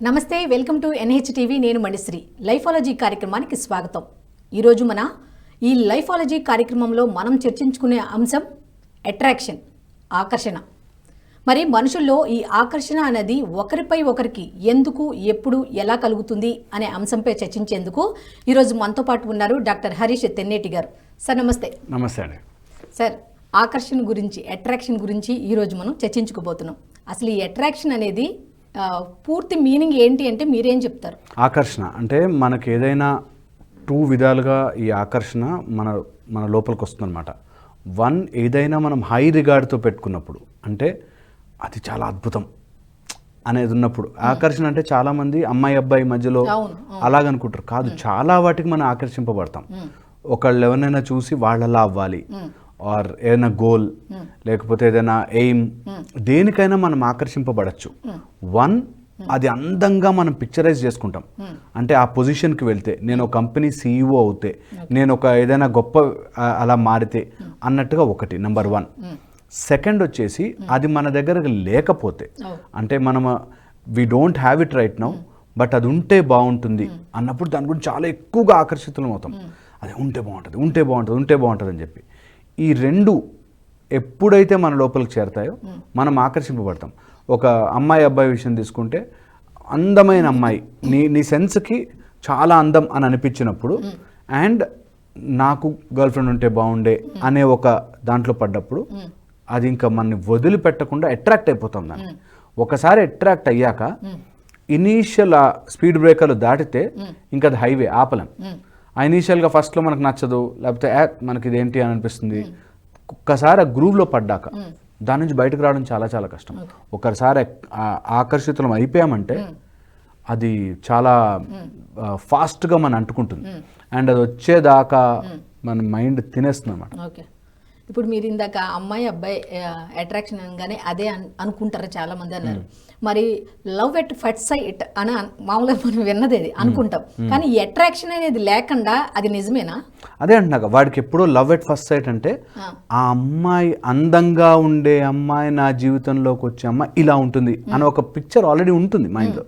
నమస్తే, welcome to NH TV. నేను మణిశ్రీ. లైఫాలజీ కార్యక్రమానికి స్వాగతం. ఈరోజు ఈ లైఫాలజీ కార్యక్రమంలో మనం చర్చించుకునే అంశం అట్రాక్షన్, ఆకర్షణ. మరి మనుషుల్లో ఈ ఆకర్షణ అనేది ఒకరిపై ఒకరికి ఎందుకు, ఎప్పుడు, ఎలా కలుగుతుంది అనే అంశంపై చర్చించేందుకు ఈరోజు మనతో పాటు ఉన్నారు డాక్టర్ హరీష్ తెన్నేటి గారు. సార్ నమస్తే. నమస్తే అండి. సార్, ఆకర్షణ గురించి, అట్రాక్షన్ గురించి ఈరోజు మనం చర్చించుకోబోతున్నాం. అసలు ఈ అట్రాక్షన్ అనేది పూర్తి మీనింగ్ ఏంటి అంటే మీరేం చెప్తారు? ఆకర్షణ అంటే మనకి ఏదైనా టూ విధాలుగా ఈ ఆకర్షణ మన లోపలికి వస్తుందన్నమాట. వన్, ఏదైనా మనం హై రిగార్డ్తో పెట్టుకున్నప్పుడు, అంటే అది చాలా అద్భుతం అనేది ఉన్నప్పుడు ఆకర్షణ. అంటే చాలామంది అమ్మాయి అబ్బాయి మధ్యలో అలాగనుకుంటారు. కాదు, చాలా వాటికి మనం ఆకర్షింపబడతాం. ఒకళ్ళు ఎవరినైనా చూసి వాళ్ళలా అవ్వాలి, ఆర్ ఏదైనా గోల్, లేకపోతే ఏదైనా ఎయిమ్, దేనికైనా మనం ఆకర్షింపబడచ్చు. వన్, అది అందంగా మనం పిక్చరైజ్ చేసుకుంటాం. అంటే ఆ పొజిషన్కి వెళ్తే, నేను ఒక కంపెనీ CEO అవుతే, నేను ఒక ఏదైనా గొప్ప అలా మారితే అన్నట్టుగా ఒకటి నెంబర్ వన్. సెకండ్ వచ్చేసి, అది మన దగ్గర లేకపోతే, అంటే మనం we don't have it right now, but అది ఉంటే బాగుంటుంది అన్నప్పుడు దాని గురించి చాలా ఎక్కువగా ఆకర్షితులం అవుతాం. అది ఉంటే బాగుంటుంది, ఉంటే బాగుంటుంది, ఉంటే బాగుంటుంది అని చెప్పి. ఈ రెండు ఎప్పుడైతే మన లోపలికి చేరతాయో మనం ఆకర్షింపబడతాం. ఒక అమ్మాయి అబ్బాయి విషయం తీసుకుంటే, అందమైన అమ్మాయి నీ సెన్స్కి చాలా అందం అని అనిపించినప్పుడు, అండ్ నాకు గర్ల్ ఫ్రెండ్ ఉంటే బాగుండే అనే ఒక దాంట్లో పడ్డప్పుడు, అది ఇంకా మనని వదిలిపెట్టకుండా అట్రాక్ట్ అయిపోతాం దాన్ని. ఒకసారి అట్రాక్ట్ అయ్యాక ఇనీషియల్ స్పీడ్ బ్రేకర్లు దాటితే ఇంకా అది హైవే ఆపలేం. ఇనీషియల్గా ఫస్ట్లో మనకు నచ్చదు, లేకపోతే మనకి ఇదేంటి అని అనిపిస్తుంది. ఒక్కసారి ఆ గ్రూవ్లో పడ్డాక దాని నుంచి బయటకు రావడం చాలా చాలా కష్టం. ఒకసారి ఆకర్షితులం అయిపోయామంటే అది చాలా ఫాస్ట్గా మనం అంటుకుంటుంది, అండ్ అది వచ్చేదాకా మన మైండ్ తినేస్తుంది అన్నమాట. ఓకే, ఇప్పుడు మీరు ఇందాక అమ్మాయి అబ్బాయి అట్రాక్షన్ అనగానే అదే అనుకుంటారు చాలా మంది అన్నారు. మరి లవ్ ఎట్ ఫస్ట్ సైట్ అని మామూలుగా మనం విన్నది అది అనుకుంటాం, కానీ ఈ అట్రాక్షన్ అనేది లేకుండా అది నిజమేనా? అదే అంటున్నాక, వాడికి ఎప్పుడో లవ్ ఎట్ ఫస్ట్ సైట్ అంటే, ఆ అమ్మాయి అందంగా ఉండే అమ్మాయి నా జీవితంలోకి వచ్చే అమ్మాయి ఇలా ఉంటుంది అని ఒక పిక్చర్ ఆల్రెడీ ఉంటుంది మైండ్లో.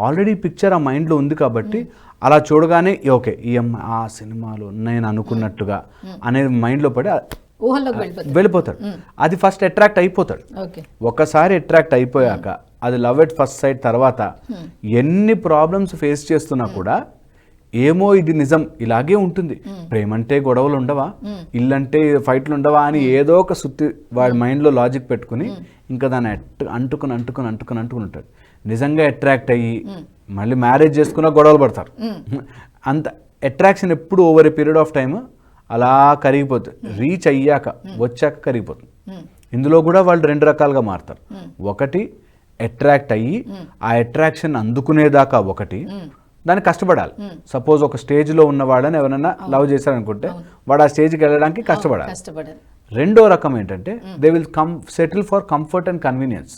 ఆల్రెడీ పిక్చర్ ఆ మైండ్లో ఉంది కాబట్టి అలా చూడగానే ఓకే, ఈ అమ్మాయి ఆ సినిమాలో నేను అనుకున్నట్టుగా అనేది మైండ్లో పడి వెళ్ళిపోతాడు. అది ఫస్ట్ అట్రాక్ట్ అయిపోతాడు. ఒకసారి అట్రాక్ట్ అయిపోయాక అది లవ్ ఎట్ ఫస్ట్ సైట్ తర్వాత ఎన్ని ప్రాబ్లమ్స్ ఫేస్ చేస్తున్నా కూడా, ఏమో ఇది నిజం, ఇలాగే ఉంటుంది, ప్రేమంటే గొడవలు ఉండవా, ఇల్లంటే ఫైట్లు ఉండవా అని ఏదో ఒక సుత్తి వాడి మైండ్లో లాజిక్ పెట్టుకుని ఇంకా దాన్ని అంటుకుని ఉంటాడు. నిజంగా అట్రాక్ట్ అయ్యి మళ్ళీ మ్యారేజ్ చేసుకున్నా గొడవలు పడతారు. అంత అట్రాక్షన్ ఎప్పుడు over a period of time అలా కరిగిపోతుంది. రీచ్ అయ్యాక వచ్చాక కరిగిపోతుంది. ఇందులో కూడా వాళ్ళు రెండు రకాలుగా మారుతారు. ఒకటి, అట్రాక్ట్ అయ్యి ఆ అట్రాక్షన్ అందుకునేదాకా ఒకటి, దానికి కష్టపడాలి. సపోజ్ ఒక స్టేజ్లో ఉన్న వాళ్ళని ఎవరైనా లవ్ చేశారనుకుంటే వాడు ఆ స్టేజ్కి వెళ్ళడానికి కష్టపడాలి. రెండో రకం ఏంటంటే, they will settle for comfort and convenience.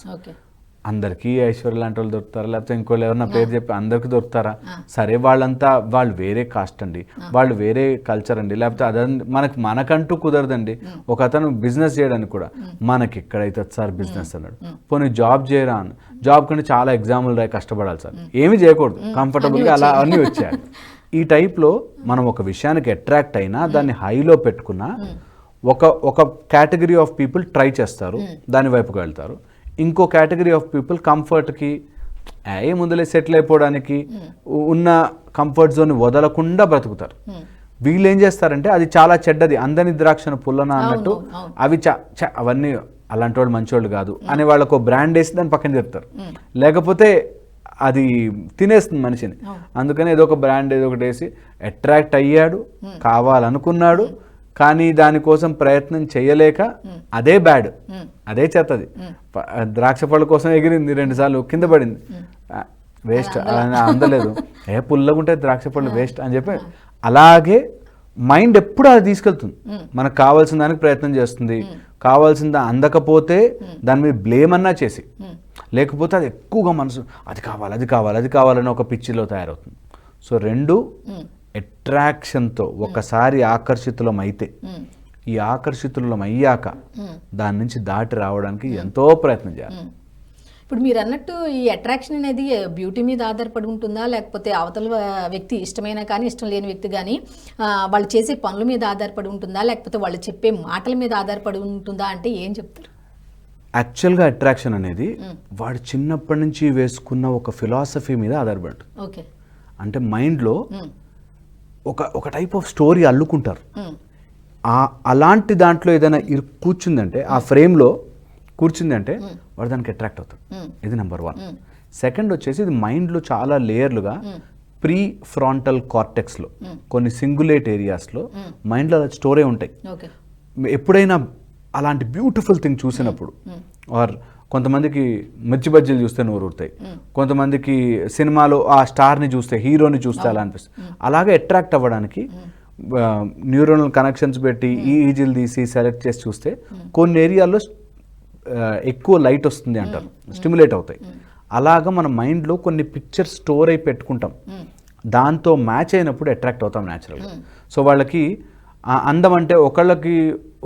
అందరికీ ఐశ్వర్య లాంటి వాళ్ళు దొరుకుతారా, లేకపోతే ఇంకోళ్ళు ఎవరన్నా పేరు చెప్పి అందరికీ దొరుకుతారా? సరే, వాళ్ళు వేరే కాస్ట్ అండి, వాళ్ళు వేరే కల్చర్ అండి, లేకపోతే మనకంటూ కుదరదండి. ఒక అతను బిజినెస్ చేయడానికి కూడా మనకి ఎక్కడైతే సార్ బిజినెస్ అన్నాడు, పోనీ జాబ్ చేయరా అని, జాబ్ కంటే చాలా ఎగ్జాములు రాయి కష్టపడాలి సార్, ఏమీ చేయకూడదు, కంఫర్టబుల్గా అలా అన్నీ వచ్చాయి. ఈ టైప్లో మనం ఒక విషయానికి అట్రాక్ట్ అయినా దాన్ని హైలో పెట్టుకున్నా ఒక కేటగిరీ ఆఫ్ పీపుల్ ట్రై చేస్తారు, దాని వైపుకి వెళ్తారు. ఇంకో కేటగిరీ ఆఫ్ పీపుల్ కంఫర్ట్కి ముందులే సెటిల్ అయిపోవడానికి ఉన్న కంఫర్ట్ జోన్ వదలకుండా బ్రతుకుతారు. వీళ్ళు ఏం చేస్తారంటే, అది చాలా చెడ్డది, అందని ద్రాక్షను పుల్లన అన్నట్టు, అవి అవన్నీ అలాంటి వాళ్ళు మంచివాళ్ళు కాదు అని వాళ్ళకు బ్రాండ్ వేసి దాన్ని పక్కన చెప్తారు. లేకపోతే అది తినేస్తుంది మనిషిని. అందుకని ఏదో ఒక బ్రాండ్ ఏదో ఒకటి వేసి అట్రాక్ట్ అయ్యాడు, కావాలనుకున్నాడు, కానీ దానికోసం ప్రయత్నం చేయలేక అదే బ్యాడ్, అదే చెత్తది. ద్రాక్ష పళ్ళ కోసం ఎగిరింది, 2 సార్లు కింద పడింది, వేస్ట్, అందలేదు, పుల్లగుంటే ద్రాక్ష పళ్ళు వేస్ట్ అని చెప్పి. అలాగే మైండ్ ఎప్పుడు అది తీసుకెళ్తుంది, మనకు కావాల్సిన దానికి ప్రయత్నం చేస్తుంది. కావాల్సింది అందకపోతే దాని మీద బ్లేమ్ అన్నా చేసి, లేకపోతే అది ఎక్కువగా మనసు అది కావాలని ఒక పిచ్చిలో తయారవుతుంది. సో రెండు, అట్రాక్షన్తో ఒకసారి ఆకర్షితులం అయితే, ఈ ఆకర్షితులం అయ్యాక దాని నుంచి దాటి రావడానికి ఎంతో ప్రయత్నం చేయాలి. ఇప్పుడు మీరు అన్నట్టు ఈ అట్రాక్షన్ అనేది బ్యూటీ మీద ఆధారపడి ఉంటుందా, లేకపోతే అవతల వ్యక్తి ఇష్టమైన కానీ ఇష్టం లేని వ్యక్తి కానీ వాళ్ళు చేసే పనుల మీద ఆధారపడి ఉంటుందా, లేకపోతే వాళ్ళు చెప్పే మాటల మీద ఆధారపడి ఉంటుందా అంటే ఏం చెప్తారు? యాక్చువల్గా అట్రాక్షన్ అనేది వాడు చిన్నప్పటి నుంచి వేసుకున్న ఒక ఫిలాసఫీ మీద ఆధారపడి ఉంటుంది. ఓకే, అంటే మైండ్లో ఒక టైప్ ఆఫ్ స్టోరీ అల్లుకుంటారు. అలాంటి దాంట్లో ఏదైనా కూర్చుందంటే, ఆ ఫ్రేమ్లో కూర్చుందంటే వాడు దానికి అట్రాక్ట్ అవుతాడు. ఇది నెంబర్ 1. సెకండ్ వచ్చేసి ఇది మైండ్లో చాలా లేయర్లుగా ప్రీ ఫ్రాంటల్ కార్టెక్స్లో కొన్ని సింగులేట్ ఏరియాస్లో మైండ్లో అలా స్టోరే ఉంటాయి. ఎప్పుడైనా అలాంటి బ్యూటిఫుల్ థింగ్ చూసినప్పుడు, ఆర్ కొంతమందికి మిర్చి బజ్జీలు చూస్తే నోరు ఊరుతాయి, కొంతమందికి సినిమాలో ఆ స్టార్ని చూస్తే, హీరోని చూస్తే అలా అనిపిస్తుంది. అలాగే అట్రాక్ట్ అవ్వడానికి న్యూరోనల్ కనెక్షన్స్ పెట్టి ఈజీలు తీసి సెలెక్ట్ చేసి చూస్తే కొన్ని ఏరియాల్లో ఎక్కువ లైట్ వస్తుంది అంటారు, స్టిమ్యులేట్ అవుతాయి. అలాగా మన మైండ్లో కొన్ని పిక్చర్స్ స్టోర్ అయి పెట్టుకుంటాం, దాంతో మ్యాచ్ అయినప్పుడు అట్రాక్ట్ అవుతాం న్యాచురల్గా. సో వాళ్ళకి అందం అంటే ఒకళ్ళకి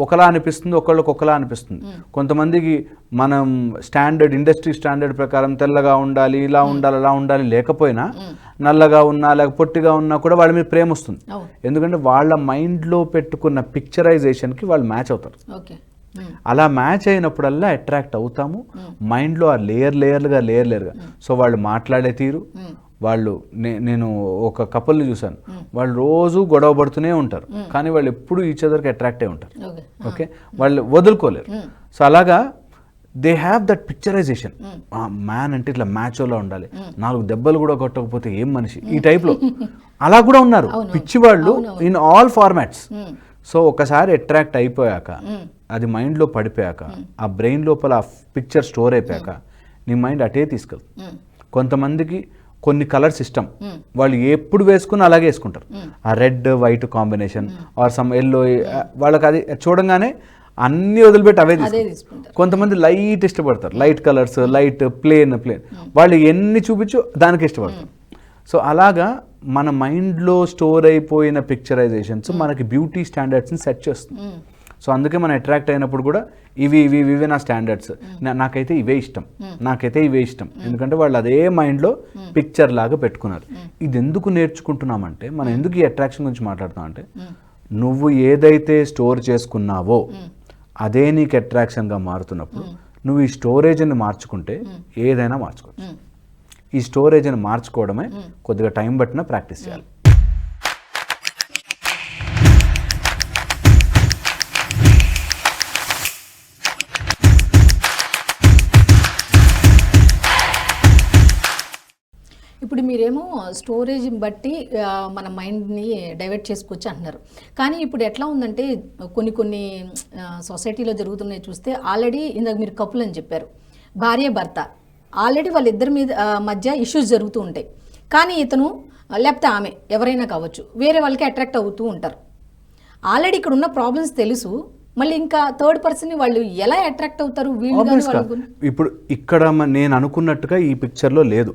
ఒకలా అనిపిస్తుంది, ఒకళ్ళకి ఒకలా అనిపిస్తుంది. కొంతమందికి మనం స్టాండర్డ్ ఇండస్ట్రీ స్టాండర్డ్ ప్రకారం తెల్లగా ఉండాలి, ఇలా ఉండాలి, అలా ఉండాలి, లేకపోయినా నల్లగా ఉన్నా లేక పొట్టిగా ఉన్నా కూడా వాళ్ళ మీద ప్రేమ వస్తుంది. ఎందుకంటే వాళ్ళ మైండ్లో పెట్టుకున్న పిక్చరైజేషన్కి వాళ్ళు మ్యాచ్ అవుతారు. అలా మ్యాచ్ అయినప్పుడల్లా అట్రాక్ట్ అవుతాము. మైండ్లో ఆ లేయర్లుగా. సో వాళ్ళు మాట్లాడే తీరు, వాళ్ళు నేను ఒక కపుల్ని చూశాను, వాళ్ళు రోజు గొడవ పడుతూనే ఉంటారు, కానీ వాళ్ళు ఎప్పుడు ఈచ్ అదర్కి అట్రాక్ట్ అయి ఉంటారు. ఓకే, వాళ్ళు వదులుకోలేరు. సో అలాగా they have that picturization. Man అంటే ఇట్లా మ్యాచోలా ఉండాలి, 4 దెబ్బలు కూడా కొట్టకపోతే ఏం మనిషి, ఈ టైప్లో అలా కూడా ఉన్నారు పిచ్చివాళ్ళు ఇన్ ఆల్ ఫార్మాట్స్. సో ఒకసారి అట్రాక్ట్ అయిపోయాక, అది మైండ్లో పడిపోయాక, ఆ బ్రెయిన్ లోపల ఆ పిక్చర్ స్టోర్ అయిపోయాక నీ మైండ్ అటే తీసుకెళ్తుంది. కొంతమందికి కొన్ని కలర్స్ ఇష్టం, వాళ్ళు ఎప్పుడు వేసుకుని అలాగే వేసుకుంటారు. ఆ red white combination or some yellow, వాళ్ళకి అది చూడంగానే అన్నీ వదిలిపెట్టి అవే తీసుకుంటారు. కొంతమంది లైట్ ఇష్టపడతారు, లైట్ కలర్స్, లైట్ ప్లేన్ వాళ్ళు ఎన్ని చూపించు దానికి ఇష్టపడతారు. సో అలాగా మన మైండ్లో స్టోర్ అయిపోయిన పిక్చరైజేషన్స్ మనకి బ్యూటీ స్టాండర్డ్స్ని సెట్ చేస్తుంది. సో అందుకే మనం అట్రాక్ట్ అయినప్పుడు కూడా ఇవి నా స్టాండర్డ్స్, నాకైతే ఇవే ఇష్టం, ఎందుకంటే వాళ్ళు అదే మైండ్లో పిక్చర్ లాగా పెట్టుకున్నారు. ఇది ఎందుకు నేర్చుకుంటున్నామంటే, మనం ఎందుకు ఈ అట్రాక్షన్ గురించి మాట్లాడుతామంటే, నువ్వు ఏదైతే స్టోర్ చేసుకున్నావో అదే నీకు అట్రాక్షన్గా మారుతున్నప్పుడు నువ్వు ఈ స్టోరేజ్ని మార్చుకుంటే ఏదైనా మార్చుకోవచ్చు. ఈ స్టోరేజ్ని మార్చుకోవడమే కొద్దిగా టైం పట్టినా ప్రాక్టీస్ చేయాలి. ఇప్పుడు మీరేమో స్టోరేజ్ని బట్టి మన మైండ్ని డైవర్ట్ చేసుకోవచ్చు అంటున్నారు. కానీ ఇప్పుడు ఎట్లా ఉందంటే, కొన్ని సొసైటీలో జరుగుతున్నాయి చూస్తే, ఆల్రెడీ ఇందాక మీరు కపుల్ అని చెప్పారు, భార్య భర్త, ఆల్రెడీ వాళ్ళిద్దరి మధ్య ఇష్యూస్ జరుగుతూ ఉంటాయి. కానీ ఇతను లేకపోతే ఆమె ఎవరైనా కావచ్చు, వేరే వాళ్ళకి అట్రాక్ట్ అవుతూ ఉంటారు. ఆల్రెడీ ఇక్కడ ఉన్న ప్రాబ్లమ్స్ తెలుసు, మళ్ళీ ఇంకా థర్డ్ పర్సన్ వాళ్ళు ఎలా అట్రాక్ట్ అవుతారు? ఇప్పుడు ఇక్కడ నేను అనుకున్నట్టుగా ఈ పిక్చర్లో లేదు.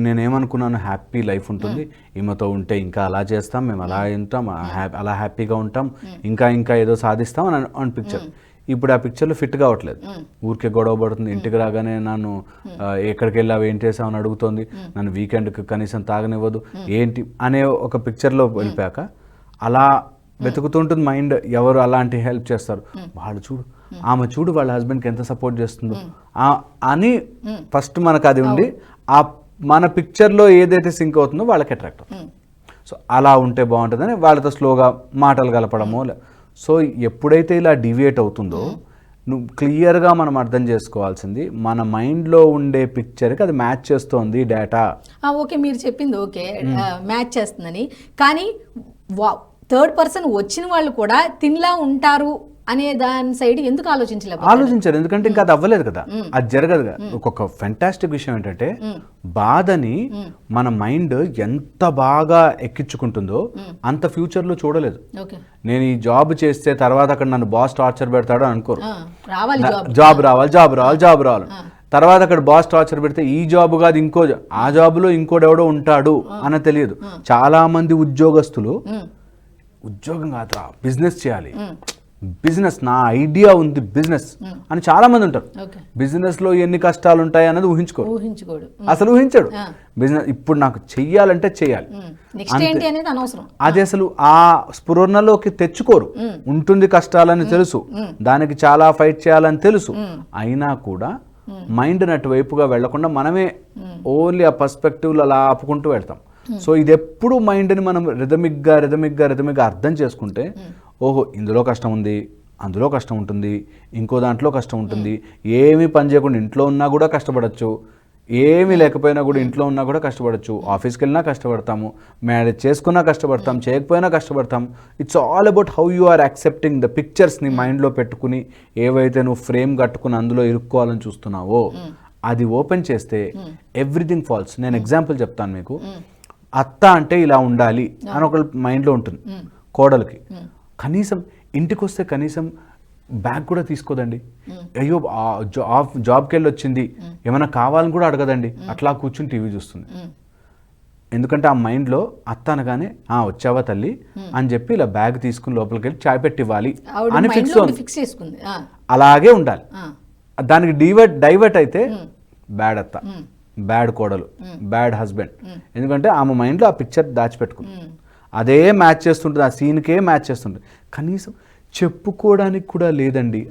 నేనేమనుకున్నాను, హ్యాపీ లైఫ్ ఉంటుంది, ఈమెతో ఉంటే ఇంకా అలా చేస్తాం, మేము అలా ఉంటాం, అలా హ్యాపీగా ఉంటాం, ఇంకా ఏదో సాధిస్తాం అని పిక్చర్. ఇప్పుడు ఆ పిక్చర్లో ఫిట్ కావట్లేదు, ఊరికే గొడవ పడుతుంది, ఇంటికి రాగానే నన్ను ఎక్కడికి వెళ్ళావు, ఏం చేసావు అని అడుగుతోంది, నన్ను వీకెండ్కి కనీసం తాగనివ్వదు, ఏంటి అనే ఒక పిక్చర్లో వెళ్ళిపోయాక అలా వెతుకుతుంటుంది మైండ్. ఎవరు అలాంటి హెల్ప్ చేస్తారు, వాళ్ళు చూడు, ఆమె చూడు వాళ్ళ హస్బెండ్కి ఎంత సపోర్ట్ చేస్తుందో అని ఫస్ట్ మనకు అది ఉండి, ఆ మన పిక్చర్లో ఏదైతే సింక్ అవుతుందో వాళ్ళకి అట్రాక్ట్ అవుతుంది. సో అలా ఉంటే బాగుంటుందని వాళ్ళతో స్లోగా మాటలు కలపడము. సో ఎప్పుడైతే ఇలా డివియేట్ అవుతుందో, నువ్వు క్లియర్గా మనం అర్థం చేసుకోవాల్సింది, మన మైండ్లో ఉండే పిక్చర్కి అది మ్యాచ్ చేస్తోంది డేటా. ఓకే, మీరు చెప్పింది ఓకే, మ్యాచ్ చేస్తుందని. కానీ థర్డ్ పర్సన్ వచ్చిన వాళ్ళు కూడా తినలా ఉంటారు అనే దాని సైడ్ ఎందుకు ఆలోచించారు? ఎందుకంటే ఇంకా అది అవ్వలేదు కదా, అది జరగదు కదా. ఒక ఫెంటాస్టిక్ విషయం ఏంటంటే, బాధని మన మైండ్ ఎంత బాగా ఎక్కించుకుంటుందో అంత ఫ్యూచర్లో చూడలేదు. నేను ఈ జాబ్ చేస్తే తర్వాత అక్కడ నన్ను బాస్ టార్చర్ పెడతాడో అనుకోరు, జాబ్ రావాలి. తర్వాత అక్కడ బాస్ టార్చర్ పెడితే ఈ జాబ్ కాదు ఇంకో ఆ జాబ్లో ఇంకోడెవడో ఉంటాడు అని తెలియదు. చాలా మంది ఉద్యోగస్తులు ఉద్యోగం కాదురా బిజినెస్ చేయాలి, బిజినెస్, నా ఐడియా ఉంది బిజినెస్ అని చాలా మంది ఉంటారు. ఓకే. బిజినెస్ లో ఎన్ని కష్టాలు ఉంటాయి అన్నది ఊహించుకోడు, అసలు ఊహించాడు. బిజినెస్ ఇప్పుడు నాకు చెయ్యాలంటే చెయ్యాలి, నెక్స్ట్ ఏంటి అనేది అనవసరం. అది అసలు ఆ స్ఫురణలోకి తెచ్చుకోరు. ఉంటుంది కష్టాలని తెలుసు, దానికి చాలా ఫైట్ చేయాలని తెలుసు, అయినా కూడా మైండ్ అటువైపుగా వెళ్లకుండా మనమే ఓన్లీ ఆ పర్స్పెక్టివ్ అలా ఆపుకుంటూ వెళ్తాం. సో ఇది ఎప్పుడు మైండ్ని మనం రిథమిక్గా అర్థం చేసుకుంటే, ఓహో ఇందులో కష్టం ఉంది, అందులో కష్టం ఉంటుంది, ఇంకో దాంట్లో కష్టం ఉంటుంది, ఏమీ పని చేయకుండా ఇంట్లో ఉన్నా కూడా కష్టపడచ్చు, ఏమీ లేకపోయినా కూడా ఇంట్లో ఉన్నా కూడా కష్టపడచ్చు, ఆఫీస్కి వెళ్ళినా కష్టపడతాము, మ్యారేజ్ చేసుకున్నా కష్టపడతాం, చేయకపోయినా కష్టపడతాం. It's all about how you are accepting the పిక్చర్స్ని మైండ్లో పెట్టుకుని ఏవైతే నువ్వు ఫ్రేమ్ కట్టుకుని అందులో ఇరుక్కోవాలని చూస్తున్నావో అది ఓపెన్ చేస్తే ఎవ్రీథింగ్ ఫాల్స్. నేను ఎగ్జాంపుల్ చెప్తాను మీకు. అత్త అంటే ఇలా ఉండాలి అని ఒక మైండ్లో ఉంటుంది కోడలికి. కనీసం ఇంటికి వస్తే కనీసం బ్యాగ్ కూడా తీసుకోదండి, అయ్యో జాబ్కి వెళ్ళి వచ్చింది ఏమైనా కావాలని కూడా అడగదండి, అట్లా కూర్చుని టీవీ చూస్తుంది. ఎందుకంటే ఆ మైండ్లో అత్త అనగానే వచ్చావా తల్లి అని చెప్పి ఇలా బ్యాగ్ తీసుకుని లోపలికి వెళ్ళి చాయ్ పెట్టి ఇవ్వాలి అని ఫిక్స్ చేసుకుంది. అలాగే ఉండాలి. దానికి డైవర్ట్ అయితే బ్యాడ్ అత్త, బ్యాడ్ కోడలు, బ్యాడ్ హస్బెండ్. ఎందుకంటే ఆమె మైండ్లో ఆ పిక్చర్ దాచిపెట్టుకుంది, అదే మ్యాచ్ చేస్తుంటుంది, ఆ సీన్కే మ్యాచ్ చేస్తుంటుంది. కనీసం చెప్పుకోవడానికి కూడా లేదండి.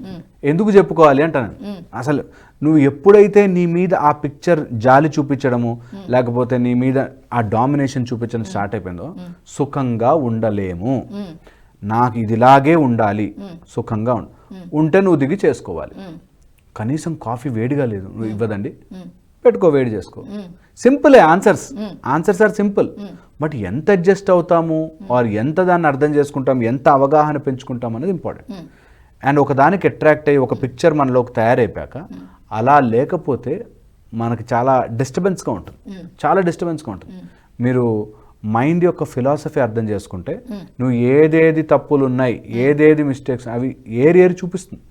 ఎందుకు చెప్పుకోవాలి అంటాను. అసలు నువ్వు ఎప్పుడైతే నీ మీద ఆ పిక్చర్ జాలి చూపించడము లేకపోతే నీ మీద ఆ డామినేషన్ చూపించడం స్టార్ట్ అయిపోయిందో సుఖంగా ఉండలేము. నాకు ఇదిలాగే ఉండాలి, సుఖంగా ఉంటే నువ్వు దిగి చేసుకోవాలి. కనీసం కాఫీ వేడిగా లేదు, నువ్వు ఇవ్వదండి, పెట్టుకో, వేడి చేసుకో. సింపులే ఆన్సర్స్ ఆర్ సింపుల్. బట్ ఎంత అడ్జస్ట్ అవుతాము ఆర్ ఎంత దాన్ని అర్థం చేసుకుంటాం, ఎంత అవగాహన పెంచుకుంటాం అనేది ఇంపార్టెంట్. అండ్ ఒకదానికి అట్రాక్ట్ అయ్యి ఒక పిక్చర్ మనలోకి తయారైపోయాక అలా లేకపోతే మనకి చాలా డిస్టర్బెన్స్గా ఉంటుంది. మీరు మైండ్ యొక్క ఫిలాసఫీ అర్థం చేసుకుంటే నువ్వు ఏదేది తప్పులు ఉన్నాయి, ఏదేది మిస్టేక్స్ అవి ఏరి చూపిస్తుంది.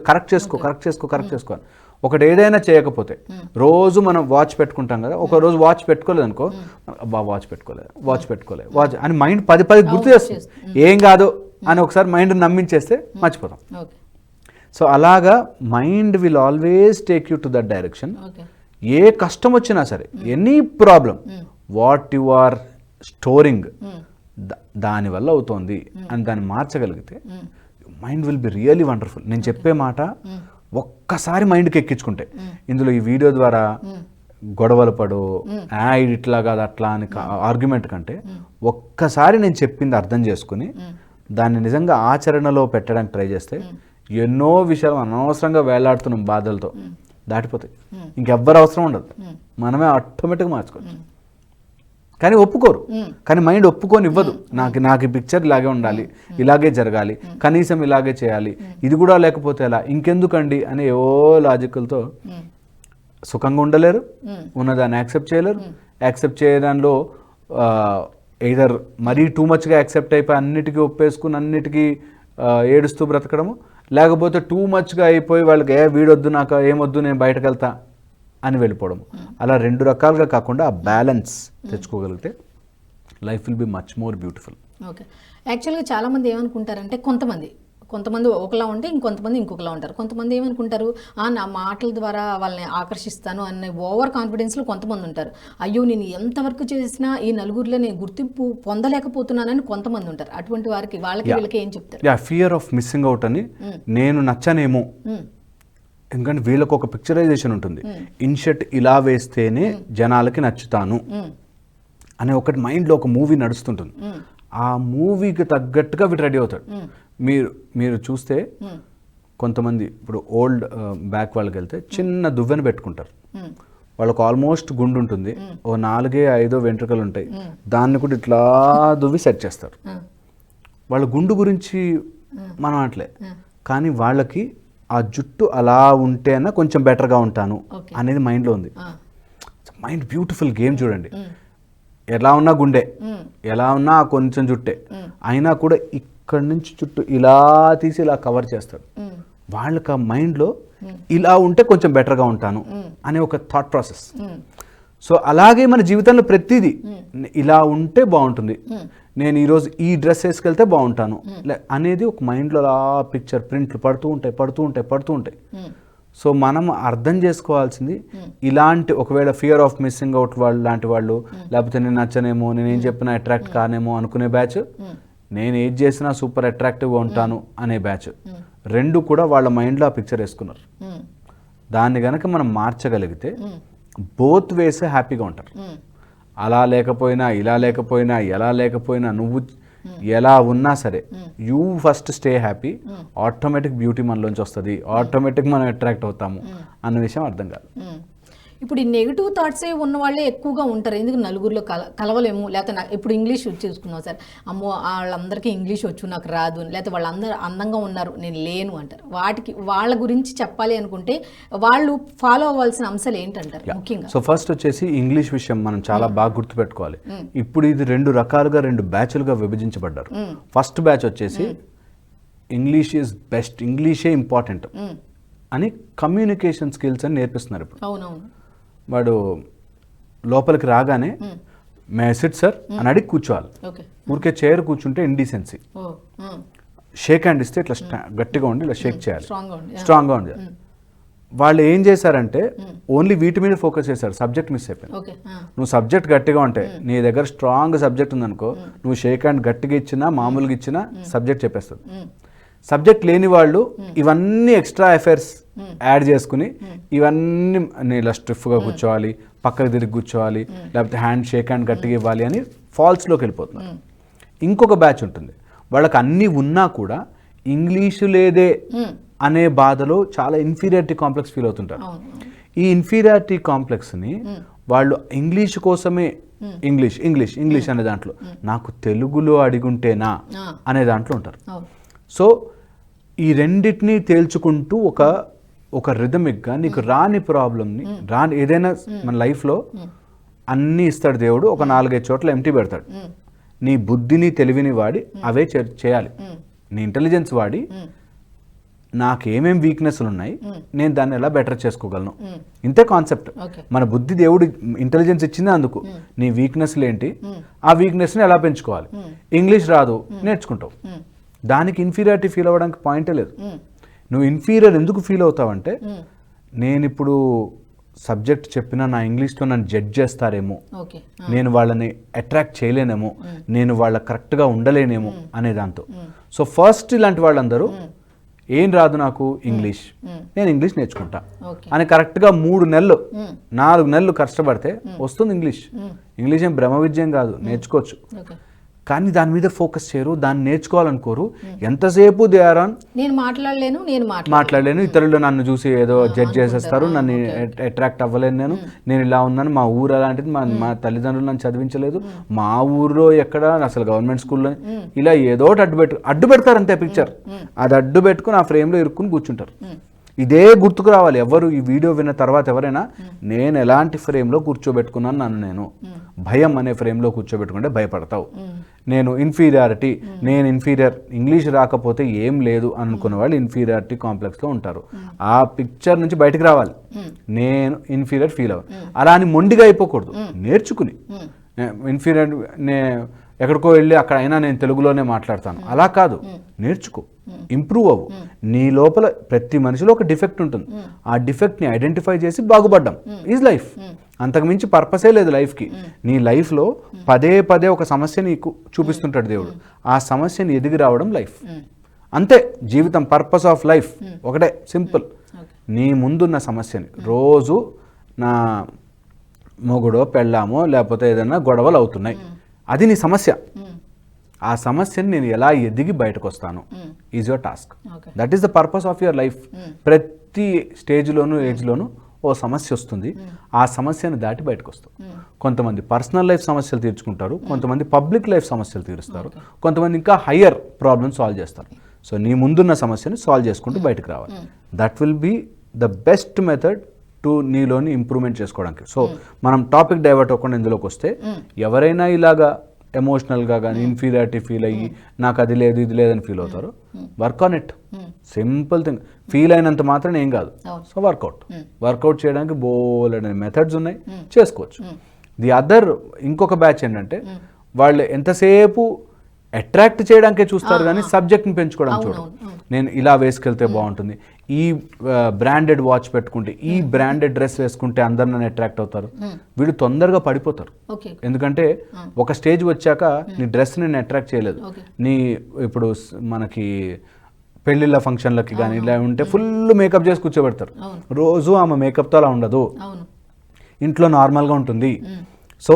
కరెక్ట్ చేసుకో. ఒకటి ఏదైనా చేయకపోతే రోజు మనం వాచ్ పెట్టుకుంటాం కదా, ఒక రోజు వాచ్ పెట్టుకోలేదు అనుకో, అబ్బా వాచ్ పెట్టుకోలేదు అని మైండ్ 10 గుర్తు చేస్తుంది. ఏం కాదు అని ఒకసారి మైండ్ నమ్మించేస్తే మర్చిపోతాం. సో అలాగా mind will always take you to that direction. ఏ కష్టం వచ్చినా సరే, any problem, what you are storing దానివల్ల అవుతోంది అని దాన్ని మార్చగలిగితే mind will be really wonderful. నేను చెప్పే మాట ఒక్కసారి మైండ్కి ఎక్కించుకుంటే, ఇందులో ఈ వీడియో ద్వారా గొడవలు పడు ఇట్లా కాదు అట్లా అని ఆర్గ్యుమెంట్ కంటే ఒక్కసారి నేను చెప్పింది అర్థం చేసుకుని దాన్ని నిజంగా ఆచరణలో పెట్టడానికి ట్రై చేస్తే ఎన్నో విషయాలు అనవసరంగా వేలాడుతున్నాం బాధలతో దాటిపోతాయి. ఇంకెవ్వరు అవసరం ఉండదు, మనమే ఆటోమేటిక్గా మార్చుకోవచ్చు. కానీ ఒప్పుకోరు, కానీ మైండ్ ఒప్పుకొని ఇవ్వదు. నాకు ఈ పిక్చర్ ఇలాగే ఉండాలి, ఇలాగే జరగాలి, కనీసం ఇలాగే చేయాలి, ఇది కూడా లేకపోతే ఎలా, ఇంకెందుకండి అని ఏవో లాజికల్తో సుఖంగా ఉండలేరు, ఉన్నదాన్ని యాక్సెప్ట్ చేయలేరు. యాక్సెప్ట్ చేయడంలో ఎయిదర్ మరీ టూ మచ్గా యాక్సెప్ట్ అయిపోయి అన్నిటికీ ఒప్పేసుకుని అన్నిటికీ ఏడుస్తూ బ్రతకడము, లేకపోతే టూ మచ్గా అయిపోయి వాళ్ళకి వీడొద్దు, నాకు ఏమొద్దు, నేను బయటకు వెళ్తా అని వెళ్ళిపోవడం. అలా 2 రకాలుగా కాకుండా ఆ బ్యాలెన్స్ తెచ్చుకోగలిగితే life will be much more beautiful. Okay. యాక్చువల్గా చాలామంది ఏమనుకుంటారంటే కొంతమంది ఒకలా ఉంటే ఇంకొంతమంది ఇంకొకలా ఉంటారు. కొంతమంది ఏమనుకుంటారు, నా మాటల ద్వారా వాళ్ళని ఆకర్షిస్తాను అనే ఓవర్ కాన్ఫిడెన్స్లో కొంతమంది ఉంటారు. అయ్యో నేను ఎంతవరకు చేసినా ఈ నలుగురిలో నేను గుర్తింపు పొందలేకపోతున్నానని కొంతమంది ఉంటారు. అటువంటి వారికి వీళ్ళకి ఏం చెప్తారు? ఫియర్ ఆఫ్ మిస్సింగ్ అవుట్ అని. నేను నచ్చనేమో, ఎందుకంటే వీళ్ళకి ఒక పిక్చరైజేషన్ ఉంటుంది, ఇన్షర్ట్ ఇలా వేస్తేనే జనాలకి నచ్చుతాను అనే ఒకటి మైండ్లో ఒక మూవీ నడుస్తుంటుంది. ఆ మూవీకి తగ్గట్టుగా వీటి రెడీ అవుతాడు. మీరు చూస్తే కొంతమంది ఇప్పుడు ఓల్డ్ బ్యాక్ వాళ్ళకి వెళ్తే చిన్న దువ్వెన పెట్టుకుంటారు, వాళ్ళకు ఆల్మోస్ట్ గుండు ఉంటుంది, ఓ 4-5 వెంట్రుకలు ఉంటాయి, దాన్ని కూడా ఇట్లా దువ్వి సెట్ చేస్తారు. వాళ్ళ గుండు గురించి మనం అట్లే, కానీ వాళ్ళకి ఆ జుట్టు అలా ఉంటేనా కొంచెం బెటర్గా ఉంటాను అనేది మైండ్లో ఉంది. మైండ్ బ్యూటిఫుల్ గేమ్ చూడండి. ఎలా ఉన్నా గుండె, ఎలా ఉన్నా కొంచెం జుట్టే, అయినా కూడా ఇక్కడి నుంచి చుట్టూ ఇలా తీసి ఇలా కవర్ చేస్తాడు. వాళ్ళకి ఆ మైండ్లో ఇలా ఉంటే కొంచెం బెటర్గా ఉంటాను అనే ఒక థాట్ ప్రాసెస్. సో అలాగే మన జీవితంలో ప్రతిదీ ఇలా ఉంటే బాగుంటుంది, నేను ఈరోజు ఈ డ్రెస్ వేసుకెళ్తే బాగుంటాను అనేది ఒక మైండ్లో అలా పిక్చర్ ప్రింట్లు పడుతూ ఉంటాయి. సో మనం అర్థం చేసుకోవాల్సింది ఇలాంటి ఒకవేళ ఫియర్ ఆఫ్ మిస్సింగ్ అవుట్ వాళ్ళు లాంటి వాళ్ళు, లేకపోతే నేను నచ్చనేమో, నేను ఏం చెప్పినా అట్రాక్ట్ కానేమో అనుకునే బ్యాచ్, నేను ఏది చేసినా సూపర్ అట్రాక్టివ్గా ఉంటాను అనే బ్యాచ్, రెండు కూడా వాళ్ళ మైండ్లో ఆ పిక్చర్ వేసుకున్నారు. దాన్ని గనక మనం మార్చగలిగితే బోత్ వేసే హ్యాపీగా ఉంటారు. అలా లేకపోయినా, ఇలా లేకపోయినా, ఎలా లేకపోయినా, నువ్వు ఎలా ఉన్నా సరే you first stay happy, automatic beauty మనలోంచి వస్తుంది, ఆటోమేటిక్ మనం అట్రాక్ట్ అవుతాము అన్న విషయం అర్థం కాదు. ఇప్పుడు ఈ నెగిటివ్ థాట్సే ఉన్న వాళ్ళే ఎక్కువగా ఉంటారు. ఎందుకు నలుగురిలో కలవలేము, లేకపోతే ఇప్పుడు ఇంగ్లీష్ చూసుకున్నాం సార్, అమ్మో వాళ్ళందరికీ ఇంగ్లీష్ వచ్చు నాకు రాదు, లేకపోతే వాళ్ళందరూ అందంగా ఉన్నారు నేను లేను అంటారు. వాళ్ళ గురించి చెప్పాలి అనుకుంటే వాళ్ళు ఫాలో అవ్వాల్సిన అంశాలు ఏంటంటారు ముఖ్యంగా? సో ఫస్ట్ వచ్చేసి ఇంగ్లీష్ విషయం మనం చాలా బాగా గుర్తుపెట్టుకోవాలి. ఇప్పుడు ఇది 2 రకాలుగా 2 బ్యాచ్లుగా విభజించబడ్డారు. ఫస్ట్ బ్యాచ్ వచ్చేసి ఇంగ్లీష్ ఈజ్ బెస్ట్, ఇంగ్లీషే ఇంపార్టెంట్ అని కమ్యూనికేషన్ స్కిల్స్ అని నేర్పిస్తున్నారు. ఇప్పుడు అవునవును, వాడు లోపలికి రాగానే మే సిట్ సార్ అని అడిగి కూర్చోవాలి. ఊరికే చైర్ కూర్చుంటే ఇండీసెన్సీ. షేక్ హ్యాండ్ ఇస్తే ఇట్లా గట్టిగా ఉండి ఇలా షేక్ చేయాలి, స్ట్రాంగ్గా ఉండి. వాళ్ళు ఏం చేశారంటే ఓన్లీ వీటి మీద ఫోకస్ చేశారు, సబ్జెక్ట్ మిస్ అయిపోయింది. నువ్వు సబ్జెక్ట్ గట్టిగా ఉంటే, నీ దగ్గర స్ట్రాంగ్ సబ్జెక్ట్ ఉందనుకో, నువ్వు షేక్ హ్యాండ్ గట్టిగా ఇచ్చినా మామూలుగా ఇచ్చినా సబ్జెక్ట్ చెప్పేస్తుంది. సబ్జెక్ట్ లేని వాళ్ళు ఇవన్నీ ఎక్స్ట్రా అఫైర్స్ యాడ్ చేసుకుని ఇవన్నీ ఇలా స్టిఫ్గా కూర్చోవాలి, పక్కకు తిరిగి కూర్చోవాలి, లేకపోతే షేక్ హ్యాండ్ గట్టిగా ఇవ్వాలి అని ఫాల్స్లోకి వెళ్ళిపోతున్నారు. ఇంకొక బ్యాచ్ ఉంటుంది, వాళ్ళకి అన్నీ ఉన్నా కూడా ఇంగ్లీషు లేదే అనే బాధలో చాలా ఇన్ఫీరియారిటీ కాంప్లెక్స్ ఫీల్ అవుతుంటారు. ఈ ఇన్ఫీరియారిటీ కాంప్లెక్స్ని వాళ్ళు ఇంగ్లీష్ కోసమే ఇంగ్లీష్ అనే దాంట్లో నాకు తెలుగులో అడిగుంటేనా అనే దాంట్లో ఉంటారు. సో ఈ రెండింటినీ తేల్చుకుంటూ ఒక రిథమిక్గా నీకు రాని ప్రాబ్లమ్ని ఏదైనా మన లైఫ్లో అన్నీ ఇస్తాడు దేవుడు, ఒక 4-5 చోట్ల ఎంటీ పెడతాడు. నీ బుద్ధిని తెలివిని వాడి అవే చేయాలి. నీ ఇంటెలిజెన్స్ వాడి నాకు ఏమేం వీక్నెస్లు ఉన్నాయి, నేను దాన్ని ఎలా బెటర్ చేసుకోగలను, ఇంతే కాన్సెప్ట్. మన బుద్ధి దేవుడు ఇంటెలిజెన్స్ ఇచ్చింది అందుకు. నీ వీక్నెస్లు ఏంటి, ఆ వీక్నెస్ని ఎలా పెంచుకోవాలి. ఇంగ్లీష్ రాదు, నేర్చుకుంటావు. దానికి ఇన్ఫీరియారిటీ ఫీల్ అవ్వడానికి పాయింటే లేదు. నువ్వు ఇన్ఫీరియర్ ఎందుకు ఫీల్ అవుతావంటే, నేను ఇప్పుడు సబ్జెక్ట్ చెప్పినా నా ఇంగ్లీష్తో నన్ను జడ్జ్ చేస్తారేమో, నేను వాళ్ళని అట్రాక్ట్ చేయలేనేమో, నేను వాళ్ళ కరెక్ట్గా ఉండలేనేమో అనే దాంతో. సో ఫస్ట్ ఇలాంటి వాళ్ళందరూ ఏం రాదు నాకు ఇంగ్లీష్, నేను ఇంగ్లీష్ నేర్చుకుంటా అని కరెక్ట్గా 3 నెలలు 4 నెలలు కష్టపడితే వస్తుంది ఇంగ్లీష్. ఇంగ్లీష్ ఏం బ్రహ్మ విద్యం కాదు, నేర్చుకోవచ్చు. కానీ దాని మీద ఫోకస్ చేయరు, దాన్ని నేర్చుకోవాలనుకోరు. ఎంతసేపు నేను మాట్లాడలేను, ఇతరులు నన్ను చూసి ఏదో జడ్జ్ చేసేస్తారు, నన్ను అట్రాక్ట్ అవ్వలేను, నేను ఇలా ఉన్నాను, మా ఊరు అలాంటిది, మా తల్లిదండ్రులు నన్ను చదివించలేదు, మా ఊర్లో ఎక్కడ అసలు గవర్నమెంట్ స్కూల్లో ఇలా ఏదో అడ్డు పెడతారు అంతే పిక్చర్. అది అడ్డు పెట్టుకుని ఆ ఫ్రేమ్లో ఇరుక్కుని కూర్చుంటారు. ఇదే గుర్తుకు రావాలి. ఎవరు ఈ వీడియో విన్న తర్వాత ఎవరైనా నేను ఎలాంటి ఫ్రేమ్లో కూర్చోబెట్టుకున్నాను, నన్ను నేను భయం అనే ఫ్రేమ్లో కూర్చోబెట్టుకుంటే భయపడతావు. నేను ఇన్ఫీరియర్, ఇంగ్లీష్ రాకపోతే ఏం లేదు అనుకున్న వాళ్ళు ఇన్ఫీరియారిటీ కాంప్లెక్స్లో ఉంటారు. ఆ పిక్చర్ నుంచి బయటకు రావాలి. నేను ఇన్ఫీరియర్ ఫీల్ అవ్వాలి, అలా అని మొండిగా అయిపోకూడదు. నేర్చుకుని ఇన్ఫీరియర్ ఎక్కడికో వెళ్ళి అక్కడ అయినా నేను తెలుగులోనే మాట్లాడతాను అలా కాదు, నేర్చుకో, ఇంప్రూవ్ అవ్వు. నీ లోపల ప్రతి మనిషిలో ఒక డిఫెక్ట్ ఉంటుంది, ఆ డిఫెక్ట్ని ఐడెంటిఫై చేసి బాగుపడ్డాం ఈజ్ లైఫ్. అంతకుమించి పర్పసే లేదు లైఫ్కి. నీ లైఫ్లో పదే ఒక సమస్య నీకు చూపిస్తుంటాడు దేవుడు, ఆ సమస్యని ఎదిగి రావడం లైఫ్. అంతే జీవితం, పర్పస్ ఆఫ్ లైఫ్ ఒకటే, సింపుల్. నీ ముందున్న సమస్యని రోజు నా మొగుడో పెళ్ళామో లేకపోతే ఏదైనా గొడవలు అవుతున్నాయి, అది నీ సమస్య. ఆ సమస్యని నేను ఎలా ఎదిగి బయటకు వస్తాను is your task. That is the purpose of your life. ప్రతి స్టేజ్లోనూ ఏజ్లోనూ ఓ సమస్య వస్తుంది, ఆ సమస్యను దాటి బయటకు వస్తాం. కొంతమంది పర్సనల్ లైఫ్ సమస్యలు తీర్చుకుంటారు, కొంతమంది పబ్లిక్ లైఫ్ సమస్యలు తీరుస్తారు, కొంతమంది ఇంకా హయ్యర్ ప్రాబ్లమ్ సాల్వ్ చేస్తారు. సో నీ ముందున్న సమస్యని సాల్వ్ చేసుకుంటూ బయటకు రావాలి. That will be the best method to నీలోని ఇంప్రూవ్మెంట్ చేసుకోవడానికి. సో మనం టాపిక్ డైవర్ట్ అవ్వకుండా ఇందులోకి వస్తే, ఎవరైనా ఇలాగా ఎమోషనల్గా కానీ ఇన్ఫీరియారిటీ ఫీల్ అయ్యి నాకు అది లేదు ఇది లేదని ఫీల్ అవుతారు, work on it. Simple thing. Feel అయినంత మాత్రం ఏం కాదు. సో వర్కౌట్ చేయడానికి బోలెడని మెథడ్స్ ఉన్నాయి, చేసుకోవచ్చు. ది అదర్ ఇంకొక బ్యాచ్ ఏంటంటే వాళ్ళు ఎంతసేపు అట్రాక్ట్ చేయడానికే చూస్తారు కానీ సబ్జెక్ట్ని పెంచుకోవడానికి చూడరు. నేను ఇలా వేసుకెళ్తే బాగుంటుంది, ఈ బ్రాండెడ్ వాచ్ పెట్టుకుంటే, ఈ బ్రాండెడ్ డ్రెస్ వేసుకుంటే అందరు నన్ను అట్రాక్ట్ అవుతారు. వీళ్ళు తొందరగా పడిపోతారు. ఎందుకంటే ఒక స్టేజ్ వచ్చాక నీ డ్రెస్ నేను అట్రాక్ట్ చేయలేదు. నీ ఇప్పుడు మనకి పెళ్ళిళ్ళ ఫంక్షన్లకి కానీ ఇలా ఉంటే ఫుల్ మేకప్ చేసి కూర్చోబెడతారు. రోజు ఆమె మేకప్తో అలా ఉండదు, ఇంట్లో నార్మల్గా ఉంటుంది. సో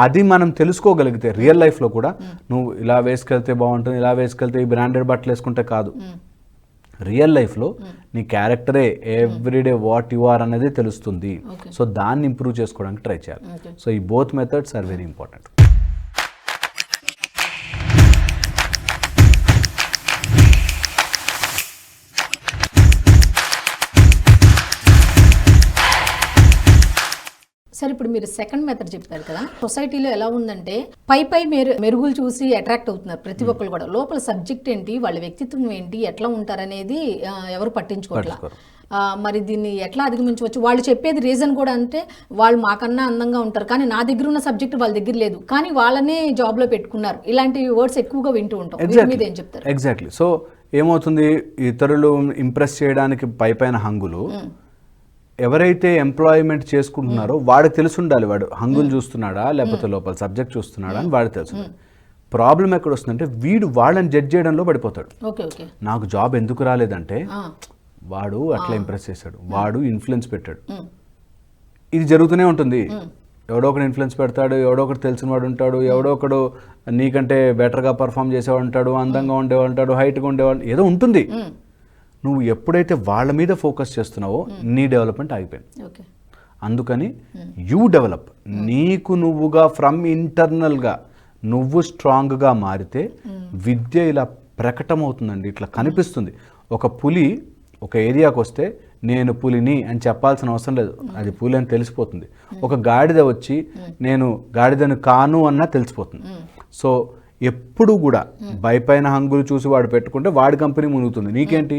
అది మనం తెలుసుకోగలిగితే రియల్ లైఫ్లో కూడా నువ్వు ఇలా వేసుకెళ్తే బాగుంటుంది, ఇలా వేసుకెళ్తే ఈ బ్రాండెడ్ బట్టలు వేసుకుంటే కాదు. రియల్ లైఫ్లో నీ క్యారెక్టరే ఎవ్రీడే వాట్ యు ఆర్ అనేది తెలుస్తుంది. సో దాన్ని ఇంప్రూవ్ చేసుకోవడానికి ట్రై చేయాలి. సో ఈ both methods are very important. సరే, ఇప్పుడు మీరు సెకండ్ మెథడ్ చెప్పారు కదా, సొసైటీలో ఎలా ఉందంటే పై మెరుగులు చూసి అట్రాక్ట్ అవుతున్నారు ప్రతి ఒక్కరు కూడా. లోపల సబ్జెక్ట్ ఏంటి, వాళ్ళ వ్యక్తిత్వం ఏంటి, ఎట్లా ఉంటారనేది ఎవరు పట్టించుకోవట్లేదు. మరి దీన్ని ఎట్లా అధిగమించవచ్చు? వాళ్ళు చెప్పేది రీజన్ కూడా అంటే వాళ్ళు మాకన్నా అందంగా ఉంటారు కానీ నా దగ్గర ఉన్న సబ్జెక్ట్ వాళ్ళ దగ్గర లేదు, కానీ వాళ్ళనే జాబ్లో పెట్టుకున్నారు. ఇలాంటి వర్డ్స్ ఎక్కువగా వింటూ ఉంటాం. మీద ఏం చెప్తారు? ఎగ్జాక్ట్లీ. సో ఏమవుతుంది, ఇతరులు ఇంప్రెస్ చేయడానికి పైన హంగులు, ఎవరైతే ఎంప్లాయ్మెంట్ చేసుకుంటున్నారో వాడికి తెలిసి ఉండాలి వాడు హంగులు చూస్తున్నాడా లేకపోతే లోపల సబ్జెక్ట్ చూస్తున్నాడా అని వాడికి తెలుసు. ప్రాబ్లం ఎక్కడ వస్తుందంటే వీడు వాళ్ళని జడ్జ్ చేయడంలో పడిపోతాడు. నాకు జాబ్ ఎందుకు రాలేదంటే వాడు అట్లా ఇంప్రెస్ చేశాడు, వాడు ఇన్ఫ్లుయెన్స్ పెట్టాడు. ఇది జరుగుతూనే ఉంటుంది. ఎవడో ఒకడు ఇన్ఫ్లుయెన్స్ పెడతాడు, ఎవడో ఒకటి తెలిసిన వాడు ఉంటాడు, ఎవడో ఒకడు నీకంటే బెటర్గా పర్ఫామ్ చేసేవాడు ఉంటాడు, అందంగా ఉండేవాడు ఉంటాడు, హైట్గా ఉండేవాడు, ఏదో ఉంటుంది. నువ్వు ఎప్పుడైతే వాళ్ళ మీద ఫోకస్ చేస్తున్నావో నీ డెవలప్మెంట్ ఆగిపోయింది. అందుకని యూ డెవలప్, నీకు నువ్వుగా ఫ్రమ్ ఇంటర్నల్గా నువ్వు స్ట్రాంగ్గా మారితే విద్య ఇలా ప్రకటమవుతుందండి, ఇట్లా కనిపిస్తుంది. ఒక పులి ఒక ఏరియాకి వస్తే నేను పులిని అని చెప్పాల్సిన అవసరం లేదు, అది పులి అని తెలిసిపోతుంది. ఒక గాడిద వచ్చి నేను గాడిదను కాను అన్నా తెలిసిపోతుంది. సో ఎప్పుడు కూడా పైన హంగులు చూసి వాడు పెట్టుకుంటే వాడి కంపెనీ మునుగుతుంది. నీకేంటి,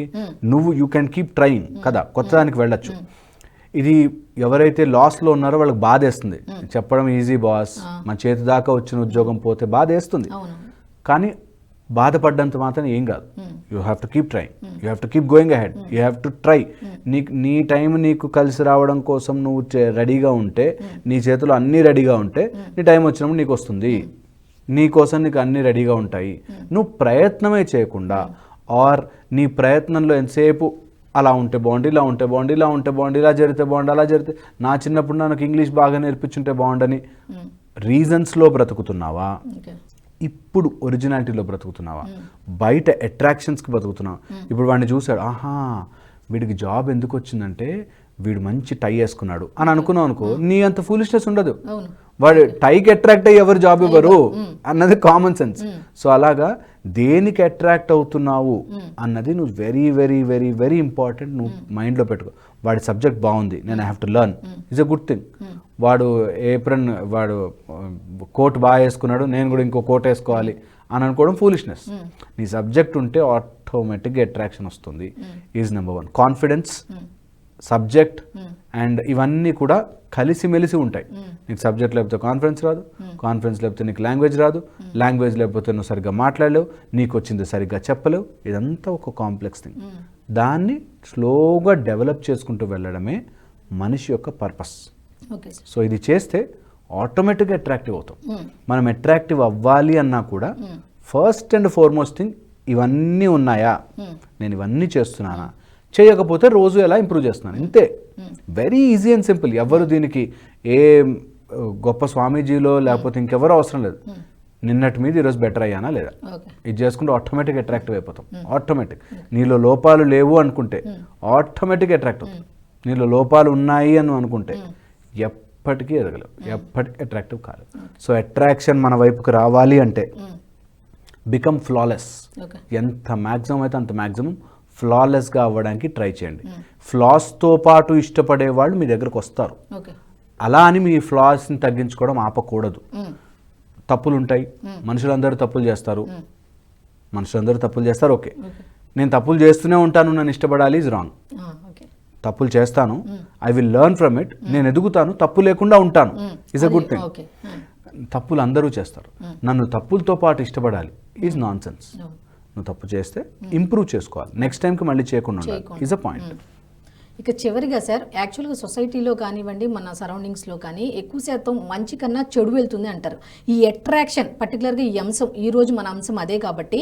నువ్వు యూ కెన్ కీప్ ట్రైయింగ్ కదా, కొత్త దానికి వెళ్ళచ్చు. ఇది ఎవరైతే లాస్లో ఉన్నారో వాళ్ళకి బాధ వేస్తుంది. చెప్పడం ఈజీ బాస్, మన చేతి దాకా వచ్చిన ఉద్యోగం పోతే బాధ వేస్తుంది, కానీ బాధపడ్డంత మాత్రం ఏం కాదు. You have to keep trying, you have to keep going ahead, you have to try. నీ టైం నీకు కలిసి రావడం కోసం నువ్వు రెడీగా ఉంటే, నీ చేతిలో అన్నీ రెడీగా ఉంటే నీ టైం వచ్చినప్పుడు నీకు వస్తుంది. నీ కోసం నీకు అన్నీ రెడీగా ఉంటాయి. నువ్వు ప్రయత్నమే చేయకుండా ఆర్ నీ ప్రయత్నంలో ఎంతసేపు అలా ఉంటే బాగుండి, ఇలా ఉంటే బాగుండి, ఇలా ఉంటే బాగుండి, ఇలా జరిగితే బాగుండి, అలా జరిగితే నా చిన్నప్పుడు నాకు ఇంగ్లీష్ బాగా నేర్పించుంటే బాగుండని రీజన్స్లో బ్రతుకుతున్నావా, ఇప్పుడు ఒరిజినాలిటీలో బ్రతుకుతున్నావా, బయట అట్రాక్షన్స్కి బ్రతుకుతున్నావా? ఇప్పుడు వాడిని చూశాడు, ఆహా వీడికి జాబ్ ఎందుకు వచ్చిందంటే వీడు మంచి టై వేసుకున్నాడు అని అనుకున్నావు అనుకో, నీ అంత ఫూలిష్నెస్ ఉండదు. వాడు టైకి అట్రాక్ట్ అయ్యి ఎవరు జాబ్ ఇవ్వరు అన్నది కామన్ సెన్స్. సో అలాగా దేనికి అట్రాక్ట్ అవుతున్నావు అన్నది నువ్వు very very very very important. నువ్వు మైండ్లో పెట్టుకో. వాడి సబ్జెక్ట్ బాగుంది, నేను I have to learn, it's a good thing. వాడు వాడు కోట్ బాగా వేసుకున్నాడు, నేను కూడా ఇంకో కోట్ వేసుకోవాలి అని అనుకోవడం ఫూలిష్నెస్. నీ సబ్జెక్ట్ ఉంటే ఆటోమేటిక్గా అట్రాక్షన్ వస్తుంది. Is number 1. Confidence, subject and ఇవన్నీ కూడా కలిసిమెలిసి ఉంటాయి. నీకు సబ్జెక్ట్ లేకపోతే కాన్ఫిడెన్స్ రాదు, కాన్ఫిడెన్స్ లేకపోతే నీకు లాంగ్వేజ్ రాదు, లాంగ్వేజ్ లేకపోతే నువ్వు సరిగ్గా మాట్లాడలేవు, నీకు వచ్చింది సరిగ్గా చెప్పలేవు. ఇదంతా ఒక కాంప్లెక్స్ థింగ్. దాన్ని స్లోగా డెవలప్ చేసుకుంటూ వెళ్ళడమే మనిషి యొక్క పర్పస్. సో ఇది చేస్తే ఆటోమేటిక్గా అట్రాక్టివ్ అవుతాం. మనం అట్రాక్టివ్ అవ్వాలి అన్నా కూడా ఫస్ట్ అండ్ ఫార్మోస్ట్ థింగ్ ఇవన్నీ ఉన్నాయా, నేను ఇవన్నీ చేస్తున్నానా, చేయకపోతే రోజు ఎలా ఇంప్రూవ్ చేస్తున్నాను, ఇంతే. Very easy and simple. ఎవరు దీనికి ఏ గొప్ప స్వామీజీలో లేకపోతే ఇంకెవరో అవసరం లేదు. నిన్నటి మీద ఈరోజు బెటర్ అయ్యానా లేదా, ఇది చేసుకుంటే ఆటోమేటిక్ అట్రాక్టివ్ అయిపోతాం. ఆటోమేటిక్. నీలో లోపాలు లేవు అనుకుంటే ఆటోమేటిక్ అట్రాక్ట్ అవుతాం. నీలో లోపాలు ఉన్నాయి అని అనుకుంటే ఎప్పటికీ ఎదగలేవు, ఎప్పటికీ అట్రాక్టివ్ కాదు. సో అట్రాక్షన్ మన వైపుకి రావాలి అంటే బికమ్ ఫ్లాలెస్. ఎంత మ్యాక్సిమం అయితే అంత మ్యాక్సిమం ఫ్లాలెస్గా అవ్వడానికి ట్రై చేయండి. ఫ్లాస్తో పాటు ఇష్టపడే వాళ్ళు మీ దగ్గరకు వస్తారు. అలా అని మీ ఫ్లాస్ని తగ్గించుకోవడం ఆపకూడదు. తప్పులు ఉంటాయి, మనుషులందరూ తప్పులు చేస్తారు, ఓకే. నేను తప్పులు చేస్తూనే ఉంటాను, నన్ను ఇష్టపడాలి ఈజ్ రాంగ్. తప్పులు చేస్తాను, I will learn from it, నేను ఎదుగుతాను, తప్పు లేకుండా ఉంటాను, ఈజ్ అ గుడ్ థింగ్. తప్పులు అందరూ చేస్తారు, నన్ను తప్పులతో పాటు ఇష్టపడాలి ఈజ్ నాన్ సెన్స్. నువ్వు తప్పు చేస్తే ఇంప్రూవ్ చేసుకోవాలి, నెక్స్ట్ టైంకి మళ్ళీ చేయకుండా ఉండాలి, ఈజ్ అ పాయింట్. ఇక చివరిగా సార్, యాక్చువల్గా సొసైటీలో కానివ్వండి, మన సరౌండింగ్స్లో కానీ ఎక్కువ శాతం మంచి కన్నా చెడు వెళ్తుంది అంటారు. ఈ అట్రాక్షన్, పర్టికులర్గా ఈ అంశం, ఈరోజు మన అంశం అదే కాబట్టి,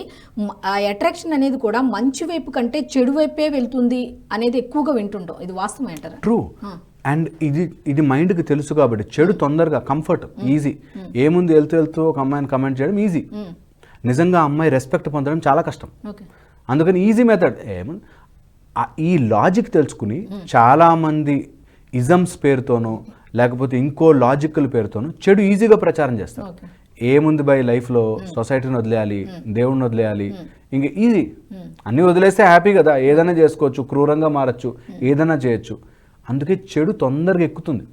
ఆ అట్రాక్షన్ అనేది కూడా మంచి వైపు కంటే చెడు వైపే వెళ్తుంది అనేది ఎక్కువగా వింటుంటాం. ఇది వాస్తవం అంటారా? ట్రూ. అండ్ ఇది మైండ్కి తెలుసు కాబట్టి చెడు తొందరగా కంఫర్ట్, ఈజీ. ఏముంది, వెళ్తూ ఒక అమ్మాయిని కమెంట్ చేయడం ఈజీ. నిజంగా అమ్మాయి రెస్పెక్ట్ పొందడం చాలా కష్టం. అందుకని ఈజీ మెథడ్ ఈ లాజిక్ తెలుసుకుని చాలామంది ఇజమ్స్ పేరుతోనో లేకపోతే ఇంకో లాజికల్ పేరుతోనో చెడు ఈజీగా ప్రచారం చేస్తారు. ఏముంది బై లైఫ్లో, సొసైటీని వదిలేయాలి, దేవుడిని వదిలేయాలి, ఇంక ఈజీ, అన్నీ వదిలేస్తే హ్యాపీ కదా, ఏదైనా చేసుకోవచ్చు, క్రూరంగా మారచ్చు, ఏదైనా చేయొచ్చు. అందుకే చెడు తొందరగా ఎక్కుతుంది.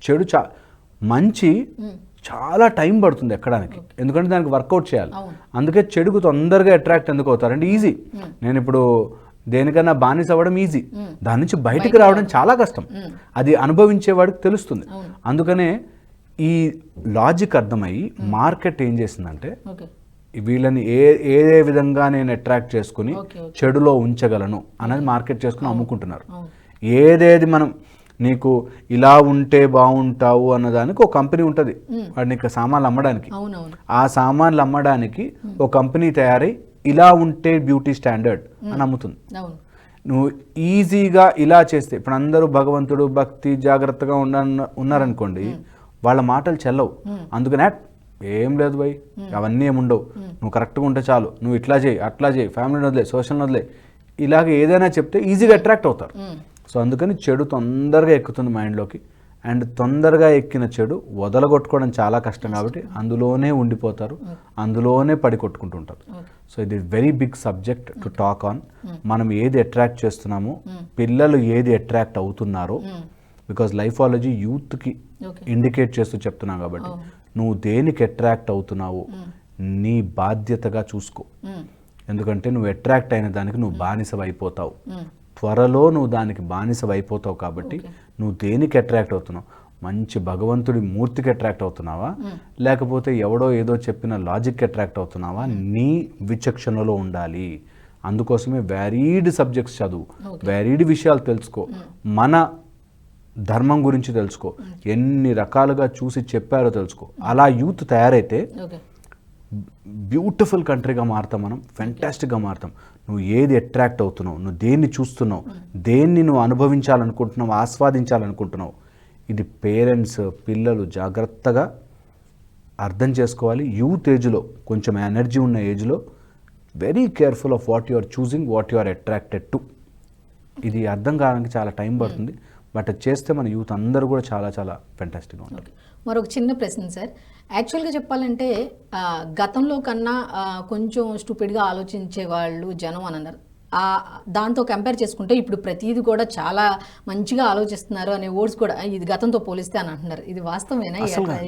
చెడు మంచి చాలా టైం పడుతుంది ఎక్కడానికి, ఎందుకంటే దానికి వర్కౌట్ చేయాలి. అందుకే చెడుకు తొందరగా అట్రాక్ట్ ఎందుకు అవుతారు అంటే ఈజీ. నేను ఇప్పుడు దేనికన్నా బానిస అవ్వడం ఈజీ, దాని నుంచి బయటికి రావడం చాలా కష్టం. అది అనుభవించేవాడికి తెలుస్తుంది. అందుకనే ఈ లాజిక్ అర్థమయ్యి మార్కెట్ ఏం చేసిందంటే వీళ్ళని ఏ విధంగా నేను అట్రాక్ట్ చేసుకుని చెడులో ఉంచగలను అనేది మార్కెట్ చేసుకుని అమ్ముకుంటున్నారు. ఏదేది మనం నీకు ఇలా ఉంటే బాగుంటావు అన్నదానికి ఒక కంపెనీ ఉంటుంది, వాడు నీకు సామాన్లు అమ్మడానికి. ఆ సామాన్లు అమ్మడానికి ఒక కంపెనీ తయారై ఇలా ఉంటే బ్యూటీ స్టాండర్డ్ అని అమ్ముతుంది. నువ్వు ఈజీగా ఇలా చేస్తే, ఇప్పుడు అందరూ భగవంతుడు, భక్తి, జాగ్రత్తగా ఉన్నారనుకోండి, వాళ్ళ మాటలు చెల్లవు. అందుకనే ఏం లేదు భయ్, అవన్నీ ఏముండవు, నువ్వు కరెక్ట్గా ఉంటే చాలు, నువ్వు ఇట్లా చేయి, అట్లా చేయి, ఫ్యామిలీని వదిలే, సోషల్ని వదిలే, ఇలాగ ఏదైనా చెప్తే ఈజీగా అట్రాక్ట్ అవుతారు. సో అందుకని చెడు తొందరగా ఎక్కుతుంది మైండ్లోకి. అండ్ తొందరగా ఎక్కిన చెడు వదలగొట్టుకోవడం చాలా కష్టం కాబట్టి అందులోనే ఉండిపోతారు, అందులోనే పడి కొట్టుకుంటుంటారు. సో ఇది very big subject to talk on. మనం ఏది అట్రాక్ట్ చేస్తున్నామో, పిల్లలు ఏది అట్రాక్ట్ అవుతున్నారో, బికాజ్ లైఫాలజీ యూత్కి ఇండికేట్ చేస్తూ చెప్తున్నాం కాబట్టి నువ్వు దేనికి అట్రాక్ట్ అవుతున్నావు నీ బాధ్యతగా చూసుకో. ఎందుకంటే నువ్వు అట్రాక్ట్ అయిన దానికి నువ్వు బానిస అయిపోతావు, త్వరలో నువ్వు దానికి బానిస అయిపోతావు. కాబట్టి నువ్వు దేనికి అట్రాక్ట్ అవుతున్నావు, మంచి భగవంతుడి మూర్తికి అట్రాక్ట్ అవుతున్నావా, లేకపోతే ఎవడో ఏదో చెప్పిన లాజిక్కి అట్రాక్ట్ అవుతున్నావా, నీ విచక్షణలో ఉండాలి. అందుకోసమే వ్యారీడ్ సబ్జెక్ట్స్ చదువు, వ్యారీడ్ విషయాలు తెలుసుకో, మన ధర్మం గురించి తెలుసుకో, ఎన్ని రకాలుగా చూసి చెప్పారో తెలుసుకో. అలా యూత్ తయారైతే బ్యూటిఫుల్ కంట్రీగా మారుతాం, మనం ఫెంటాస్టిక్గా మారుతాం. నువ్వు ఏది అట్రాక్ట్ అవుతున్నావు, నువ్వు దేన్ని చూస్తున్నావు, దేన్ని నువ్వు అనుభవించాలనుకుంటున్నావు, ఆస్వాదించాలనుకుంటున్నావు, ఇది పేరెంట్స్, పిల్లలు జాగ్రత్తగా అర్థం చేసుకోవాలి. యూత్ ఏజ్లో, కొంచెం ఎనర్జీ ఉన్న ఏజ్లో very careful of what you are choosing, what you are attracted to. ఇది అర్థం కావడానికి చాలా టైం పడుతుంది, బట్ అది చేస్తే మన యూత్ అందరూ కూడా చాలా చాలా ఫెంటాస్టిక్గా ఉంటుంది. మరొక చిన్న ప్రశ్న సార్, యాక్చువల్గా చెప్పాలంటే గతంలో కన్నా కొంచెం స్టూపిడ్గా ఆలోచించే వాళ్ళు జనం అని అన్నారు. దాంతో కంపేర్ చేసుకుంటే ఇప్పుడు ప్రతిదీ కూడా చాలా మంచిగా ఆలోచిస్తున్నారు అనే వర్డ్స్ కూడా ఇది గతంతో పోలిస్తే అని అంటున్నారు. ఇది వాస్తవేనా?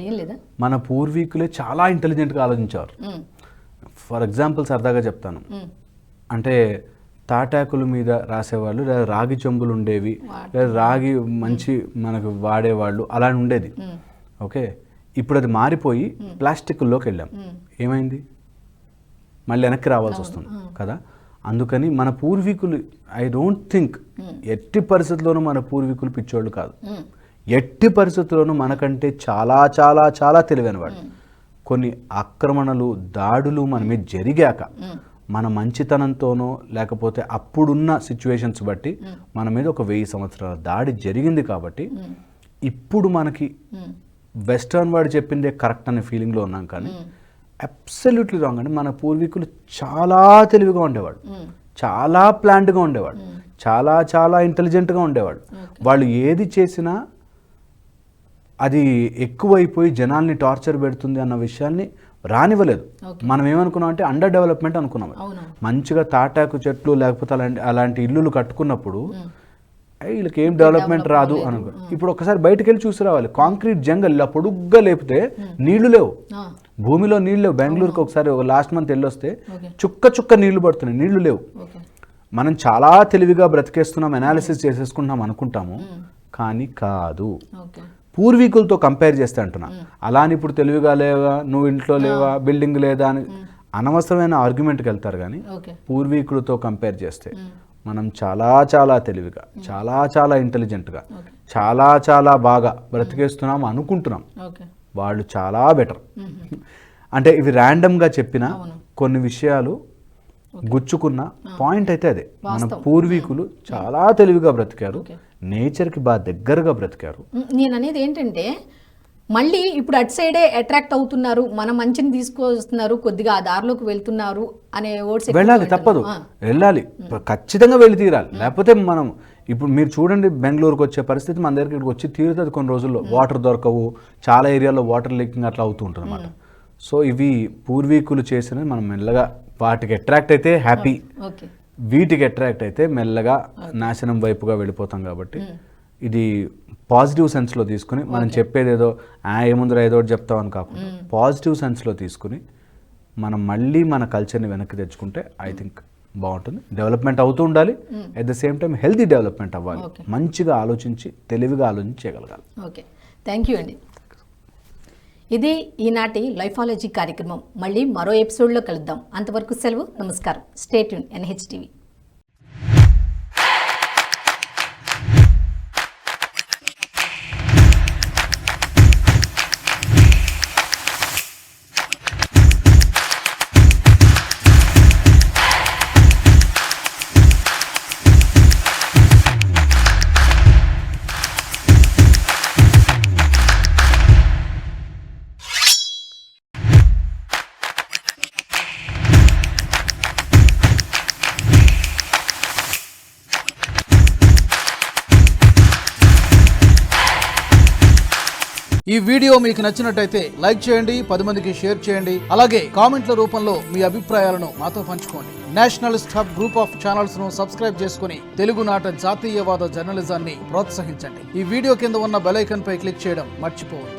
ఏం లేదా? మన పూర్వీకులే చాలా ఇంటెలిజెంట్గా ఆలోచించారు. ఫర్ ఎగ్జాంపుల్ సరదాగా చెప్తాను, అంటే తాటాకుల మీద రాసేవాళ్ళు, లేదా రాగి చెంబులు ఉండేవి, లేదా రాగి మంచి మనకు వాడేవాళ్ళు, అలా ఉండేది. ఓకే, ఇప్పుడు అది మారిపోయి ప్లాస్టిక్లోకి వెళ్ళాం. ఏమైంది? మళ్ళీ వెనక్కి రావాల్సి వస్తుంది కదా. అందుకని మన పూర్వీకులు, ఐ డోంట్ థింక్ ఎట్టి పరిస్థితుల్లోనూ మన పూర్వీకులు పిచ్చోళ్ళు కాదు. ఎట్టి పరిస్థితుల్లోనూ మనకంటే చాలా చాలా చాలా తెలివైన వాడు. కొన్ని ఆక్రమణలు, దాడులు మన మీద జరిగాక మన మంచితనంతోనో లేకపోతే అప్పుడున్న సిచ్యువేషన్స్ బట్టి మన మీద ఒక 1000 సంవత్సరాల దాడి జరిగింది. కాబట్టి ఇప్పుడు మనకి వెస్టర్న్ వాడు చెప్పిందే కరెక్ట్ అనే ఫీలింగ్లో ఉన్నాం, కానీ అబ్సల్యూట్లీ రాంగ్ అండి. మన పూర్వీకులు చాలా తెలివిగా ఉండేవాడు, చాలా ప్లాన్డ్గా ఉండేవాడు, చాలా చాలా ఇంటెలిజెంట్గా ఉండేవాడు. వాళ్ళు ఏది చేసినా అది ఎక్కువైపోయి జనాల్ని టార్చర్ పెడుతుంది అన్న విషయాన్ని రానివ్వలేదు. మనం ఏమనుకున్నాం అంటే అండర్ డెవలప్మెంట్ అనుకున్నాం. మంచిగా తాటాకు చెట్లు లేకపోతే అలాంటి ఇల్లులు కట్టుకున్నప్పుడు వీళ్ళకి ఏం డెవలప్మెంట్ రాదు అనుకో. ఇప్పుడు ఒకసారి బయటకు వెళ్ళి చూసి రావాలి, కాంక్రీట్ జంగల్ ఇలా పొడుగ్గా లేపితే నీళ్లు లేవు, భూమిలో నీళ్ళు లేవు. బెంగళూరుకి ఒకసారి ఒక లాస్ట్ మంత్ వెళ్ళొస్తే ఓకే చుక్క చుక్క నీళ్లు పడుతున్నాయి, నీళ్లు లేవు. ఓకే మనం చాలా తెలివిగా బ్రతికేస్తున్నాం, అనాలిసిస్ చేసేసుకుంటున్నాం అనుకుంటాము, కానీ కాదు. ఓకే పూర్వీకులతో కంపేర్ చేస్తే అంటున్నా. అలా అని ఇప్పుడు తెలివిగా లేవా, నువ్వు ఇంట్లో లేవా, బిల్డింగ్ లేదా అని అనవసరమైన ఆర్గ్యుమెంట్కి వెళ్తారు. కానీ ఓకే పూర్వీకులతో కంపేర్ చేస్తే మనం చాలా చాలా తెలివిగా, చాలా చాలా ఇంటెలిజెంట్గా, చాలా చాలా బాగా బ్రతికేస్తున్నాం అనుకుంటున్నాం. ఓకే వాళ్ళు చాలా బెటర్. అంటే ఇవి ర్యాండమ్గా చెప్పిన కొన్ని విషయాలు గుచ్చుకున్న పాయింట్ అయితే అదే. మన పూర్వీకులు చాలా తెలివిగా బ్రతికారు, నేచర్కి బాగా దగ్గరగా బ్రతికారు. నేను అనేది ఏంటంటే మళ్ళీ ఇప్పుడు అటు సైడే అట్రాక్ట్ అవుతున్నారు, మన మంచిని తీసుకొస్తున్నారు, కొద్దిగా ఆ దారిలోకి వెళ్తున్నారు అనే వర్డ్స్ వెళ్ళాలి, తప్పదు, వెళ్ళాలి, ఖచ్చితంగా వెళ్ళి తీరాలి. లేకపోతే మనం ఇప్పుడు మీరు చూడండి, బెంగళూరుకి వచ్చే పరిస్థితి మన దగ్గరికి వచ్చి తీరుతుంది కొన్ని రోజుల్లో. వాటర్ దొరకవు, చాలా ఏరియాలో వాటర్ లీకింగ్ అట్లా అవుతూ ఉంటుంది అన్నమాట. సో ఇవి పూర్వీకులు చేసినవి. మనం మెల్లగా వాటికి అట్రాక్ట్ అయితే హ్యాపీ, వీటికి అట్రాక్ట్ అయితే మెల్లగా నాశనం వైపుగా వెళ్ళిపోతాం. కాబట్టి ఇది పాజిటివ్ సెన్స్లో తీసుకుని మనం చెప్పేది ఏదో ఏముందిరా ఏదో ఒకటి చెప్తామని కాకుండా పాజిటివ్ సెన్స్లో తీసుకుని మనం మళ్ళీ మన కల్చర్ని వెనక్కి తెచ్చుకుంటే ఐ థింక్ బాగుంటుంది. డెవలప్మెంట్ అవుతూ ఉండాలి, at the same time healthy development అవ్వాలి. మంచిగా ఆలోచించి తెలివిగా ఆలోచించి చేయగలగాలి. ఓకే, థ్యాంక్ యూ అండి. ఇది ఈనాటి లైఫాలజీ కార్యక్రమం. మళ్ళీ మరో ఎపిసోడ్లో కలుద్దాం. అంతవరకు సెలవు, నమస్కారం. Stay tune NHTV. ఈ వీడియో మీకు నచ్చినట్టయితే లైక్ చేయండి, 10 మందికి షేర్ చేయండి. అలాగే కామెంట్ల రూపంలో మీ అభిప్రాయాలను మాతో పంచుకోండి. Nationalist hub group of channels ను సబ్స్క్రైబ్ చేసుకుని తెలుగునాట జాతీయవాద జర్నలిజాన్ని ప్రోత్సహించండి. ఈ వీడియో కింద ఉన్న బెల్ ఐకాన్ పై క్లిక్ చేయడం మర్చిపోవద్దు.